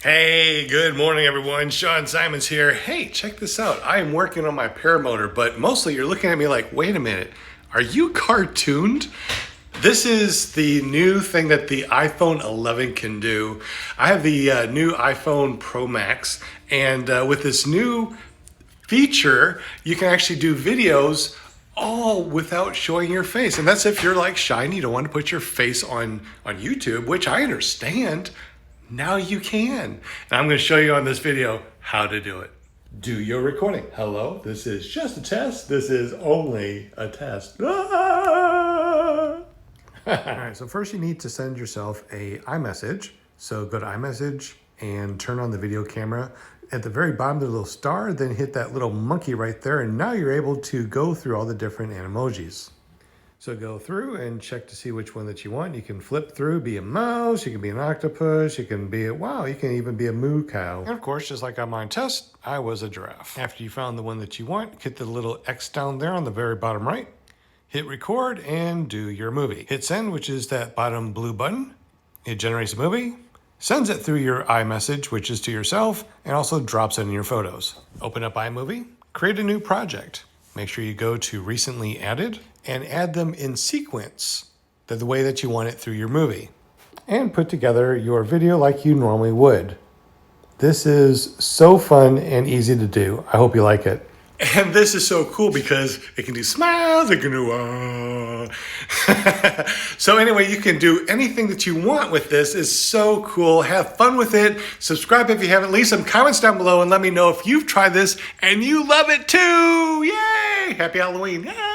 Hey, good morning, everyone. Sean Simons here. Hey, check this out. I am working on my paramotor, but mostly you're looking at me like, wait a minute, are you cartooned? This is the new thing that the iPhone 11 can do. I have the new iPhone Pro Max, and with this new feature, you can actually do videos all without showing your face. And that's if you're like shy and you don't want to put your face on YouTube, which I understand. Now you can. And I'm going to show you on this video how to do it. Do your recording. Hello, this is just a test. This is only a test. Ah! All right, so first you need to send yourself a iMessage. So go to iMessage and turn on the video camera. At the very bottom of the little star, then hit that little monkey right there, and now you're able to go through all the different animojis. So go through and check to see which one that you want. You can flip through, be a mouse, you can be an octopus, you can be you can even be a moo cow. And of course, just like on my test, I was a giraffe. After you found the one that you want, hit the little X down there on the very bottom right, hit record and do your movie. Hit send, which is that bottom blue button. It generates a movie, sends it through your iMessage, which is to yourself, and also drops it in your photos. Open up iMovie, create a new project. Make sure you go to recently added and add them in sequence, the way that you want it through your movie. And put together your video like you normally would. This is so fun and easy to do. I hope you like it. And this is so cool because it can do smiles, it can do So anyway, you can do anything that you want with this. It's so cool. Have fun with it. Subscribe if you haven't. Leave some comments down below and let me know if you've tried this and you love it too. Yay! Happy Halloween. Yay!